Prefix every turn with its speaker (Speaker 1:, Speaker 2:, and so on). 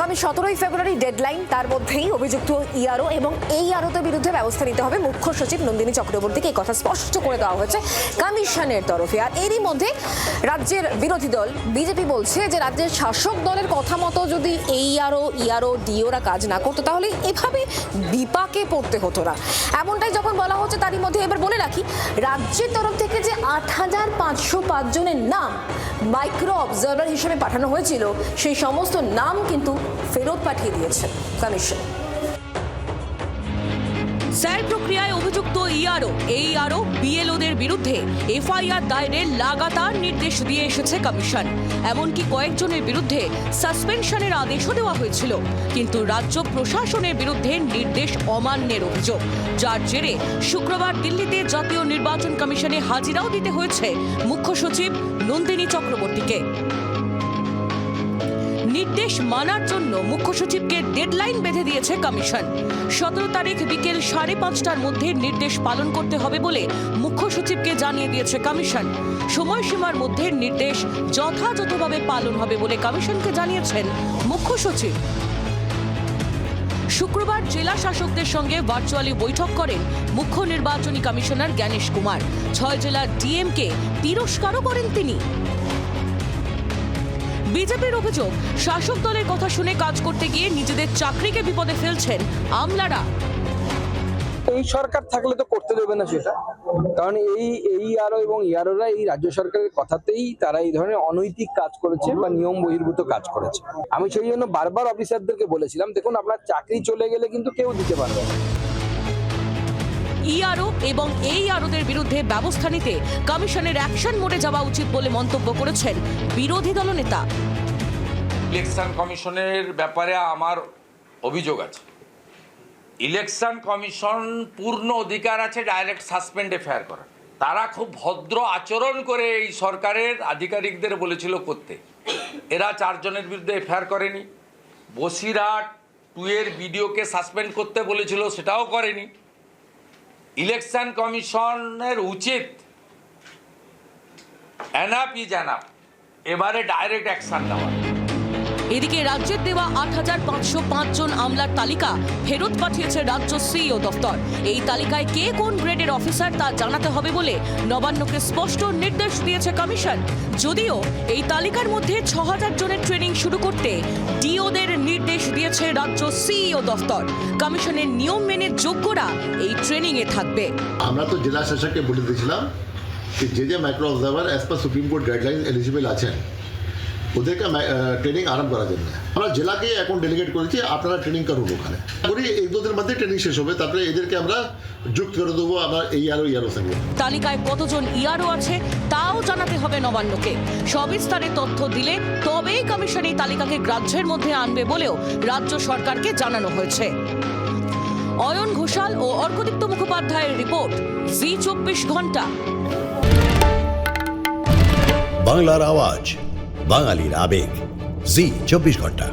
Speaker 1: আগামী 17ই ফেব্রুয়ারি ডেডলাইন, তার মধ্যেই অভিযুক্ত ইআরও এবং এই আরোতের বিরুদ্ধে ব্যবস্থা নিতে হবে মুখ্য সচিব নন্দিনী চক্রবর্তীকে, এই কথা স্পষ্ট করে দেওয়া হয়েছে কমিশনের তরফে। আর এরই মধ্যে রাজ্যের বিরোধী দল বিজেপি বলছে যে রাজ্যের শাসক দলের কথা মতো যদি এই ইআরও ডিওরা কাজ না করতো তাহলে এভাবে বিপাকে পড়তে হতো না, এমনটাই যখন বলা হচ্ছে। তারই মধ্যে এবার বলে রাখি, রাজ্যের তরফ থেকে যে ৮৫০৫ জনের নাম মাইক্রো অবজারভার হিসেবে পাঠানো হয়েছিল সেই সমস্ত নাম কিন্তু ফেরত পাঠিয়ে দিয়েছে কমিশন।
Speaker 2: স্যার প্রক্রিয়ায় অভিযুক্ত এই আরও বিএলওদের বিরুদ্ধে এফআইআর দায়েরের লাগাতার নির্দেশ দিয়ে এসেছে কমিশন। এমনকি কয়েকজনের বিরুদ্ধে সাসপেনশনের আদেশও দেওয়া হয়েছিল, কিন্তু রাজ্য প্রশাসনের বিরুদ্ধে নির্দেশ অমান্যের অভিযোগ, যার জেরে শুক্রবার দিল্লিতে জাতীয় নির্বাচন কমিশনে হাজিরাও দিতে হয়েছে মুখ্য সচিব নন্দিনী চক্রবর্তীকে। নির্দেশ মানার জন্য মুখ্য সচিবকে ডেডলাইন বেঁধে দিয়েছে কমিশন। 17 তারিখ বিকেল 5:30টার মধ্যে নির্দেশ পালন করতে হবে বলে মুখ্য সচিবকে জানিয়ে দিয়েছে কমিশন। সময়সীমার মধ্যে নির্দেশ যথাযথভাবে পালন হবে বলে কমিশনকে জানিয়েছেন মুখ্য সচিব। শুক্রবার জেলা শাসকদের সঙ্গে ভার্চুয়ালি বৈঠক করেন মুখ্য নির্বাচনী কমিশনার জ্ঞানেশ কুমার। 6 জেলার ডিএমকে তিরস্কারও করেন তিনি। বিজেপির অভিযোগ, শাসক দলের কথা শুনে কাজ করতে গিয়ে নিজেদের চাকরিকে বিপদে ফেলছেন আমলারা।
Speaker 3: এই সরকার থাকলে তো করতে দেবে না সেটা, কারণ এই আরও এবং ইয়ারোরা এই রাজ্য সরকারের কথাতেই তারা এই ধরনের অনৈতিক কাজ করেছে বা নিয়ম বহির্ভূত কাজ করেছে। আমি সেই জন্য বারবার অফিসারদেরকে বলেছিলাম, দেখুন আপনার চাকরি চলে গেলে কিন্তু কেউ দিতে পারবে না।
Speaker 2: ইআরও এবং এই আরোদের বিরুদ্ধে ব্যবস্থা নিতে কমিশনের অ্যাকশন মোডে যাওয়া উচিত বলে মন্তব্য করেছেন বিরোধী দলনেতা।
Speaker 4: ইলেকশন কমিশনের ব্যাপারে আমার অভিযোগ আছে। ইলেকশন কমিশন পূর্ণ অধিকার আছে ডাইরেক্ট সাসপেন্ড এফআইআর করার। তারা খুব ভদ্র আচরণ করে এই সরকারের আধিকারিকদের বলেছিল করতে। এরা 4 জনের বিরুদ্ধে এফআইআর করেনি। বসিরহাট 2 এর ভিডিওকে সাসপেন্ড করতে বলেছিল, সেটাও করেনি। ইলেকশন কমিশনের উচিত এনাফ ইজ এনাফ, এবারে ডাইরেক্ট অ্যাকশন নেওয়া।
Speaker 2: এদিকে রাজ্যের দেওয়া ৮৫০৫ জন আমলার তালিকা ফেরত পাঠিয়েছে রাজ্য সিইও দফতর। এই তালিকায় কে কোন গ্রেডের অফিসার তা জানাতে হবে বলে নবান্নকে স্পষ্ট নির্দেশ দিয়েছে কমিশন। যদিও এই তালিকার মধ্যে ৬০০০ জনের ট্রেনিং শুরু করতে ডিওদের নির্দেশ দিয়েছে রাজ্য সিইও দফতর। কমিশনের নিয়ম মেনে যোগ্যরা এই ট্রেনিংয়ে থাকবে।
Speaker 5: আমরা তো জেলা শাসককে বলে দিয়েছিলাম যে micro observer as per supreme court guideline eligible আছেন ওদেরকে ট্রেনিং আরম্ভ করার জন্য আমরা জেলাকে এখন ডেলিগেট করেছি, আপনারা ট্রেনিং করুন ওখানে। করি 1-2 দিনের মধ্যে ট্রেনিং শেষ হবে, তারপরে এদেরকে আমরা যুক্ত করে দেবো আমার ইআরও সঙ্গে।
Speaker 2: তালিকায় কতজন ইআরও আছে তাও জানাতে হবে নবান্নকে। সবিস্তারে তথ্য দিলে তবেই কমিশন এই তালিকাকে গ্রাহ্যের মধ্যে আনবে বলেও রাজ্য সরকারকে জানানো হয়েছে। অয়ন ঘোষাল ও অর্কদীপ্ত মুখোপাধ্যায়ের রিপোর্ট, জি 24 ঘন্টা।
Speaker 6: বাংলার আওয়াজ, বাঙালির আবেগ, জি 24 ঘন্টা।